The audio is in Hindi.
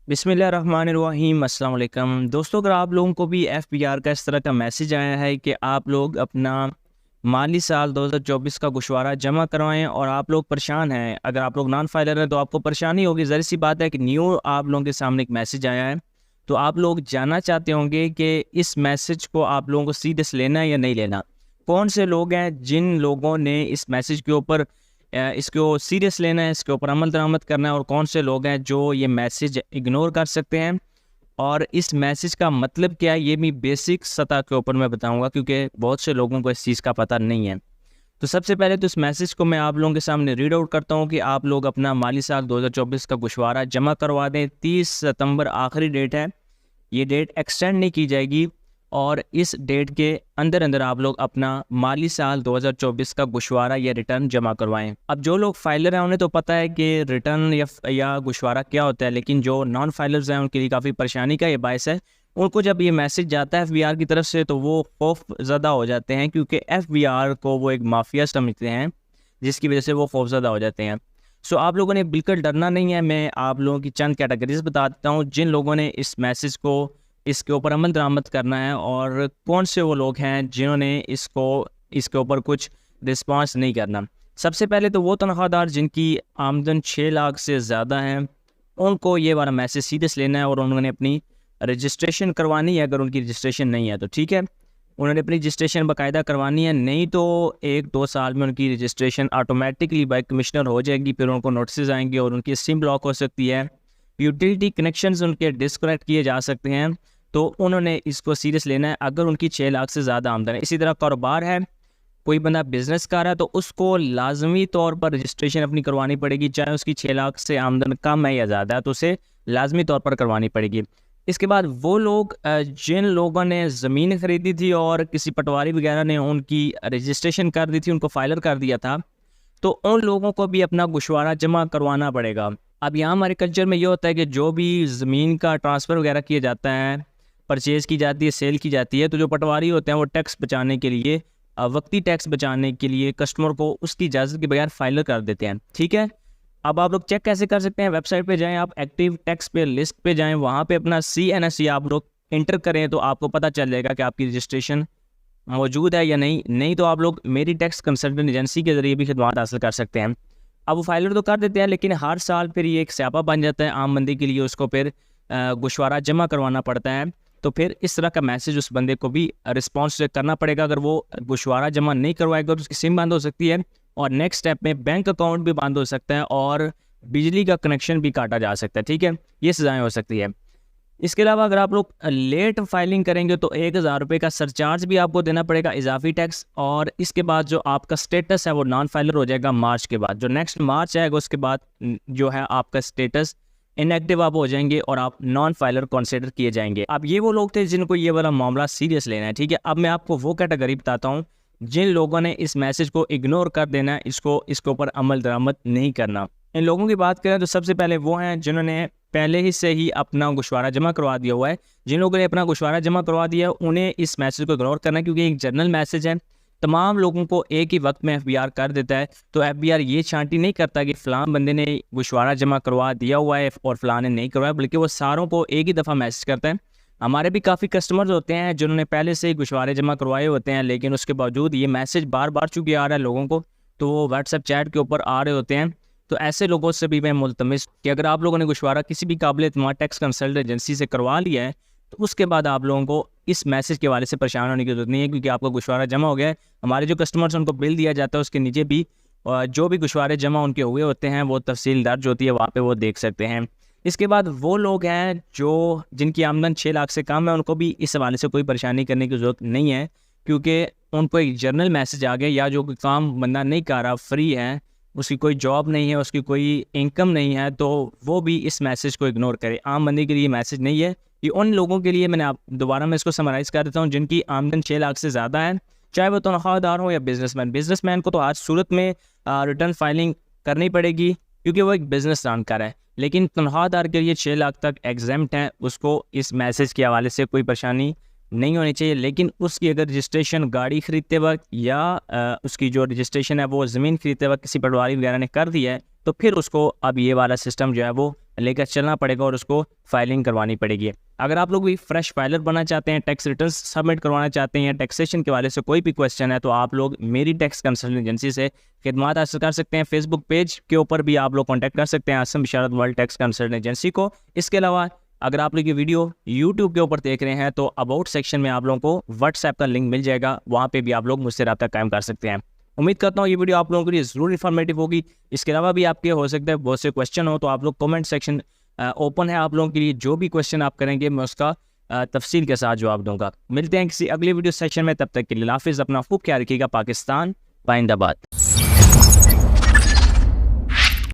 बिस्मिल्लाहिर्रहमानिर्रहीम अस्सलाम वालेकुम दोस्तों, अगर आप लोगों को भी एफबीआर का इस तरह का मैसेज आया है कि आप लोग अपना माली साल 2024 का गोशवारा जमा करवाएं और आप लोग परेशान हैं, अगर आप लोग नॉन फाइलर हैं तो आपको परेशानी होगी। ज़ाहिर सी बात है कि न्यू आप लोगों के सामने एक मैसेज आया है, तो आप लोग जानना चाहते होंगे कि इस मैसेज को आप लोगों को सीरियस लेना है या नहीं लेना। कौन से लोग हैं जिन लोगों ने इस मैसेज के ऊपर इसको सीरियस लेना है, इसके ऊपर अमल दरामद करना है, और कौन से लोग हैं जो ये मैसेज इग्नोर कर सकते हैं। और इस मैसेज का मतलब क्या है ये भी बेसिक सतह के ऊपर मैं बताऊंगा, क्योंकि बहुत से लोगों को इस चीज़ का पता नहीं है। तो सबसे पहले तो इस मैसेज को मैं आप लोगों के सामने रीड आउट करता हूं कि आप लोग अपना माली साल 2024 का गोशवारा जमा करवा दें। 30 सितंबर आखिरी डेट है, ये डेट एक्सटेंड नहीं की जाएगी, और इस डेट के अंदर अंदर आप लोग अपना माली साल 2024 का गोशवारा या रिटर्न जमा करवाएं। अब जो लोग फाइलर हैं उन्हें तो पता है कि रिटर्न या गोशवारा क्या होता है, लेकिन जो नॉन फाइलर्स हैं उनके लिए काफ़ी परेशानी का ये बायस है। उनको जब ये मैसेज जाता है एफबीआर की तरफ से तो वो खौफ ज़्यादा हो जाते हैं, क्योंकि एफबीआर को वो एक माफिया समझते हैं, जिसकी वजह से वो खौफ ज़्यादा हो जाते हैं। सो आप लोगों ने बिल्कुल डरना नहीं है। मैं आप लोगों की चंद कैटेगरीज बता देता हूँ जिन लोगों ने इस मैसेज को इसके ऊपर अमल दरामद करना है, और कौन से वो लोग हैं जिन्होंने इसके ऊपर कुछ रिस्पांस नहीं करना। सबसे पहले तो वो तनख्वाहदार जिनकी आमदन 6 लाख से ज़्यादा है, उनको ये वाला मैसेज सीरियस लेना है और उन्होंने अपनी रजिस्ट्रेशन करवानी है। अगर उनकी रजिस्ट्रेशन नहीं है तो ठीक है, उन्होंने अपनी रजिस्ट्रेशन बाकायदा करवानी है, नहीं तो 1-2 साल में उनकी रजिस्ट्रेशन ऑटोमेटिकली बाय कमिश्नर हो जाएगी। फिर उनको नोटिस आएंगे और उनकी सिम ब्लॉक हो सकती है, यूटिलिटी कनेक्शंस उनके डिस्कनेक्ट किए जा सकते हैं। तो उन्होंने इसको सीरियस लेना है अगर उनकी 6 लाख से ज़्यादा आमदन है। इसी तरह कारोबार है, कोई बंदा बिजनेस कर रहा है तो उसको लाजमी तौर पर रजिस्ट्रेशन अपनी करवानी पड़ेगी, चाहे उसकी 6 लाख से आमदन कम है या ज़्यादा है तो उसे लाजमी तौर पर करवानी पड़ेगी। इसके बाद वो लोग जिन लोगों ने ज़मीन ख़रीदी थी और किसी पटवारी वगैरह ने उनकी रजिस्ट्रेशन कर दी थी, उनको फाइलर कर दिया था, तो उन लोगों को भी अपना गोशवारा जमा करवाना पड़ेगा। अब यहाँ हमारे कल्चर में ये होता है कि जो भी ज़मीन का ट्रांसफ़र वगैरह किया जाता है, परचेज़ की जाती है, सेल की जाती है, तो जो पटवारी होते हैं वो टैक्स बचाने के लिए, वक्ती टैक्स बचाने के लिए कस्टमर को उसकी इजाज़त के बगैर फाइलर कर देते हैं। ठीक है, अब आप लोग चेक कैसे कर सकते हैं? वेबसाइट पे जाएं, आप एक्टिव टैक्स पे लिस्ट पे जाएं, वहाँ पे अपना CNSE आप लोग इंटर करें तो आपको पता चल जाएगा कि आपकी रजिस्ट्रेशन मौजूद है या नहीं तो आप लोग मेरी टैक्स कंसल्टेंट एजेंसी के ज़रिए भी खिदमत हासिल कर सकते हैं। अब वो फाइलर तो कर देते हैं, लेकिन हर साल फिर ये एक स्यापा बन जाता है आम बंदे के लिए, उसको फिर गोशवारा जमा करवाना पड़ता है। तो फिर इस तरह का मैसेज उस बंदे को भी रिस्पॉन्स करना पड़ेगा। अगर वो गोशवारा जमा नहीं करवाएगा तो उसकी सिम बंद हो सकती है, और नेक्स्ट स्टेप में बैंक अकाउंट भी बंद हो सकता है और बिजली का कनेक्शन भी काटा जा सकता है। ठीक है, ये सज़ाएँ हो सकती है। इसके अलावा अगर आप लोग लेट फाइलिंग करेंगे तो 1000 रुपये का सरचार्ज भी आपको देना पड़ेगा, इजाफी टैक्स। और इसके बाद जो आपका स्टेटस है वो नॉन फाइलर हो जाएगा मार्च के बाद। जो नेक्स्ट मार्च आएगा उसके बाद जो है आपका स्टेटस इनएक्टिव आप हो जाएंगे और आप नॉन फाइलर कंसिडर किए जाएंगे। अब ये वो लोग थे जिनको ये वाला मामला सीरियस लेना है। ठीक है, अब मैं आपको वो कैटेगरी बताता हूँ जिन लोगों ने इस मैसेज को इग्नोर कर देना है, इसके ऊपर अमल दरामद नहीं करना। इन लोगों की बात करें तो सबसे पहले वो हैं जिन्होंने पहले ही से ही अपना गोशवारा जमा करवा दिया हुआ है। जिन लोगों ने अपना गोशवारा जमा करवा दिया है उन्हें इस मैसेज को इग्नोर करना है, क्योंकि एक जनरल मैसेज है, तमाम लोगों को एक ही वक्त में एफबीआर कर देता है। तो एफबीआर ये छांटी नहीं करता कि फ़लाँ बंदे ने गोशवारा जमा करवा दिया हुआ है और फ़लाँ ने नहीं करवाया, बल्कि वो सारों को एक ही दफ़ा मैसेज करता है। हमारे भी काफ़ी कस्टमर्स होते हैं जिन्होंने पहले से ही गोशवारे जमा करवाए होते हैं, लेकिन उसके बावजूद ये मैसेज बार बार चूँकि आ रहा है लोगों को, तो वो व्हाट्सएप चैट के ऊपर आ रहे होते हैं। तो ऐसे लोगों से भी मैं मुल्तमिस कि अगर आप लोगों ने गोशवारा किसी भी काबिल एतमाद टैक्स कंसल्टेंट एजेंसी से करवा लिया है तो उसके बाद आप लोगों को इस मैसेज के हवाले से परेशान होने की जरूरत नहीं है, क्योंकि आपका गोशवारा जमा हो गया है। हमारे जो कस्टमर्स उनको बिल दिया जाता है उसके नीचे भी जो भी गोशवारे जमा उनके हुए होते हैं वो तफसील दर्ज होती है, वहाँ पे वो देख सकते हैं। इसके बाद वो लोग हैं जिनकी आमदन 6 लाख से कम है, उनको भी इस हवाले से कोई परेशानी करने की ज़रूरत नहीं है, क्योंकि उनको एक जनरल मैसेज आ गया, या जो कोई काम बंदा नहीं कर रहा, फ्री है, उसकी कोई जॉब नहीं है, उसकी कोई इनकम नहीं है, तो वो भी इस मैसेज को इग्नोर करे। आम बंदे के लिए मैसेज नहीं है, ये उन लोगों के लिए। मैंने आप दोबारा मैं इसको समराइज़ कर देता हूँ, जिनकी आमदन 6 लाख से ज़्यादा है, चाहे वो तनख्वाहदार हो या बिजनेसमैन को तो हर सूरत में रिटर्न फाइलिंग करनी पड़ेगी, क्योंकि वो एक बिज़नेस रन कर रहा है। लेकिन तनख्वाहदार के लिए 6 लाख तक एग्जेम्प्ट है, उसको इस मैसेज के हवाले से कोई परेशानी नहीं होनी चाहिए। लेकिन उसकी अगर रजिस्ट्रेशन गाड़ी ख़रीदते वक्त या उसकी जो रजिस्ट्रेशन है वो ज़मीन खरीदते वक्त किसी पटवारी वगैरह ने कर दी है, तो फिर उसको अब ये वाला सिस्टम जो है वो लेकर चलना पड़ेगा और उसको फाइलिंग करवानी पड़ेगी। अगर आप लोग भी फ्रेश फाइलर बनना चाहते हैं, टैक्स रिटर्न सबमिट करवाना चाहते हैं या टैक्सेशन के वाले से कोई भी क्वेश्चन है, तो आप लोग मेरी टैक्स कंसल्टेंट एजेंसी से खिदमत हासिल कर सकते हैं। फेसबुक पेज के ऊपर भी आप लोग कॉन्टैक्ट कर सकते हैं आसिम बिशारत वर्ल्ड टैक्स कंसल्टेंट एजेंसी को। इसके अलावा अगर आप लोग ये वीडियो यूट्यूब के ऊपर देख रहे हैं तो अबाउट सेक्शन में आप लोगों को व्हाट्सएप का लिंक मिल जाएगा, वहाँ पे भी आप लोग मुझसे रब्ता कायम कर सकते हैं। उम्मीद करता हूँ ये वीडियो आप लोगों के लिए ज़रूर इन्फॉर्मेटिव होगी। इसके अलावा भी आपके हो सकते हैं बहुत से क्वेश्चन हो, तो आप लोग कमेंट सेक्शन ओपन है आप लोगों के लिए। जो भी क्वेश्चन आप करेंगे मैं उसका तफसील के साथ जवाब दूंगा। मिलते हैं किसी अगले वीडियो सेशन में, तब तक के लिए हाफिज़, अपना खूब ख्याल रखिएगा। पाकिस्तान जिंदाबाद।